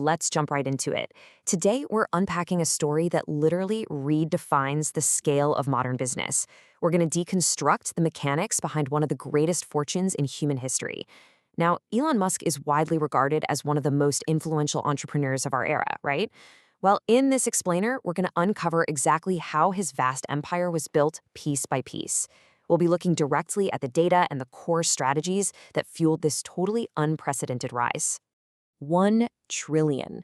let's jump right into it. Today, we're unpacking a story that literally redefines the scale of modern business. We're going to deconstruct the mechanics behind one of the greatest fortunes in human history. Now, Elon Musk is widely regarded as one of the most influential entrepreneurs of our era, right? Well, in this explainer, we're going to uncover exactly how his vast empire was built piece by piece. We'll be looking directly at the data and the core strategies that fueled this totally unprecedented rise. 1 trillion.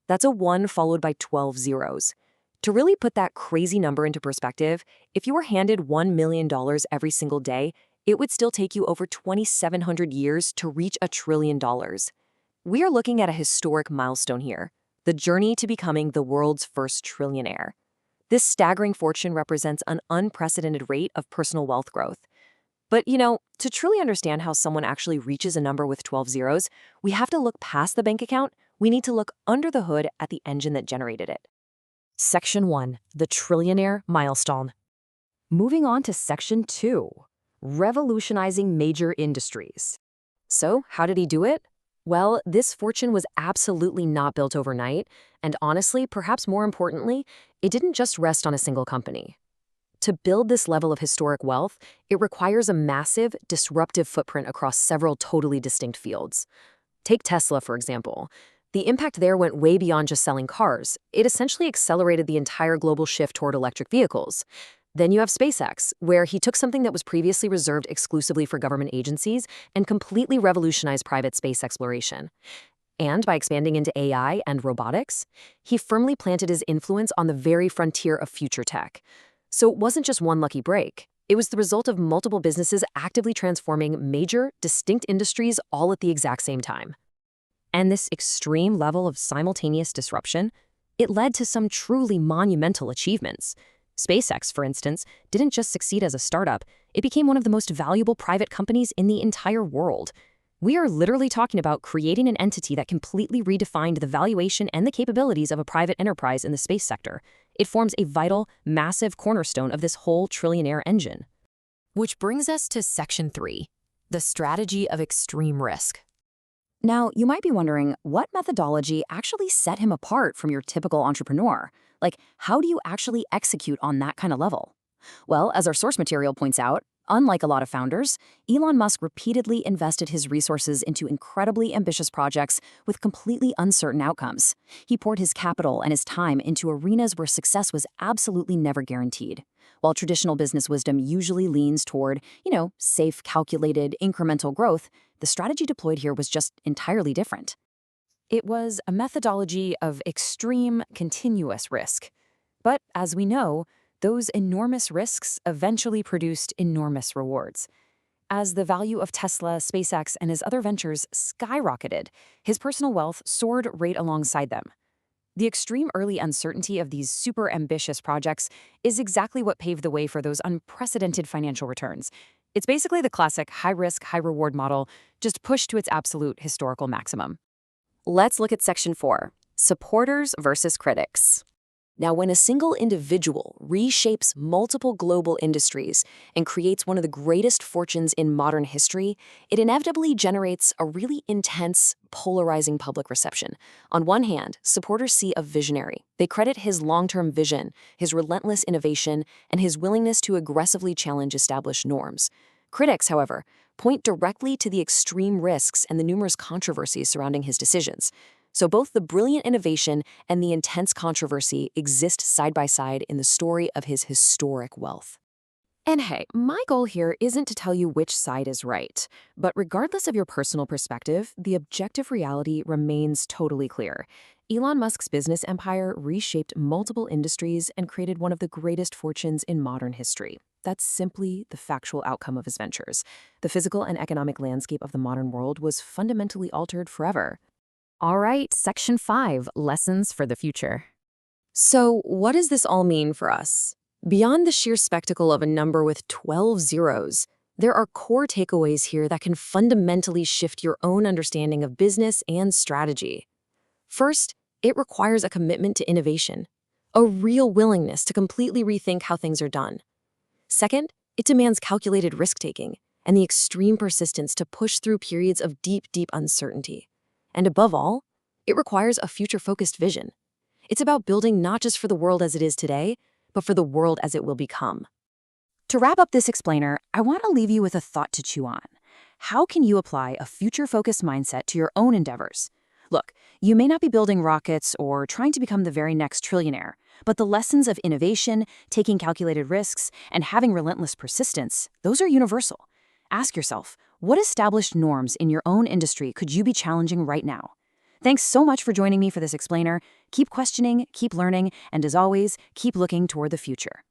That's a 1 followed by 12 zeros. To really put that crazy number into perspective, if you were handed $1 million every single day, it would still take you over 2,700 years to reach $1 trillion. We are looking at a historic milestone here, the journey to becoming the world's first trillionaire. This staggering fortune represents an unprecedented rate of personal wealth growth. But, to truly understand how someone actually reaches a number with 12 zeros, we have to look past the bank account. We need to look under the hood at the engine that generated it. Section 1, the Trillionaire Milestone. Moving on to Section 2, revolutionizing major industries. So, how did he do it? Well, this fortune was absolutely not built overnight, and honestly, perhaps more importantly, it didn't just rest on a single company. To build this level of historic wealth, it requires a massive, disruptive footprint across several totally distinct fields. Take Tesla, for example. The impact there went way beyond just selling cars. It essentially accelerated the entire global shift toward electric vehicles. Then you have SpaceX, where he took something that was previously reserved exclusively for government agencies and completely revolutionized private space exploration. And by expanding into AI and robotics, he firmly planted his influence on the very frontier of future tech. So it wasn't just one lucky break. It was the result of multiple businesses actively transforming major, distinct industries all at the exact same time. And this extreme level of simultaneous disruption, it led to some truly monumental achievements. SpaceX, for instance, didn't just succeed as a startup, it became one of the most valuable private companies in the entire world. We are literally talking about creating an entity that completely redefined the valuation and the capabilities of a private enterprise in the space sector. It forms a vital, massive cornerstone of this whole trillionaire engine. Which brings us to Section 3, the strategy of extreme risk. Now, you might be wondering, what methodology actually set him apart from your typical entrepreneur? Like, how do you actually execute on that kind of level? Well, as our source material points out, unlike a lot of founders, Elon Musk repeatedly invested his resources into incredibly ambitious projects with completely uncertain outcomes. He poured his capital and his time into arenas where success was absolutely never guaranteed. While traditional business wisdom usually leans toward, safe, calculated, incremental growth, the strategy deployed here was just entirely different. It was a methodology of extreme, continuous risk. But as we know, those enormous risks eventually produced enormous rewards. As the value of Tesla, SpaceX, and his other ventures skyrocketed, his personal wealth soared right alongside them. The extreme early uncertainty of these super ambitious projects is exactly what paved the way for those unprecedented financial returns. It's basically the classic high-risk, high-reward model, just pushed to its absolute historical maximum. Let's look at Section 4, supporters versus critics. Now, when a single individual reshapes multiple global industries and creates one of the greatest fortunes in modern history, it inevitably generates a really intense, polarizing public reception. On one hand, supporters see a visionary. They credit his long-term vision, his relentless innovation, and his willingness to aggressively challenge established norms. Critics, however, point directly to the extreme risks and the numerous controversies surrounding his decisions. So both the brilliant innovation and the intense controversy exist side by side in the story of his historic wealth. And hey, my goal here isn't to tell you which side is right, but regardless of your personal perspective, the objective reality remains totally clear. Elon Musk's business empire reshaped multiple industries and created one of the greatest fortunes in modern history. That's simply the factual outcome of his ventures. The physical and economic landscape of the modern world was fundamentally altered forever. All right, Section 5, lessons for the future. So, what does this all mean for us? Beyond the sheer spectacle of a number with 12 zeros, there are core takeaways here that can fundamentally shift your own understanding of business and strategy. First, it requires a commitment to innovation, a real willingness to completely rethink how things are done. Second, it demands calculated risk-taking and the extreme persistence to push through periods of deep, deep uncertainty. And above all, It requires a future-focused vision. It's about building not just for the world as it is today, but for the world as it will become. To wrap up this explainer, I want to leave you with a thought to chew on. How can you apply a future-focused mindset to your own endeavors? Look, you may not be building rockets or trying to become the very next trillionaire, but the lessons of innovation, taking calculated risks, and having relentless persistence, those are universal. Ask yourself, what established norms in your own industry could you be challenging right now? Thanks so much for joining me for this explainer. Keep questioning, keep learning, and as always, keep looking toward the future.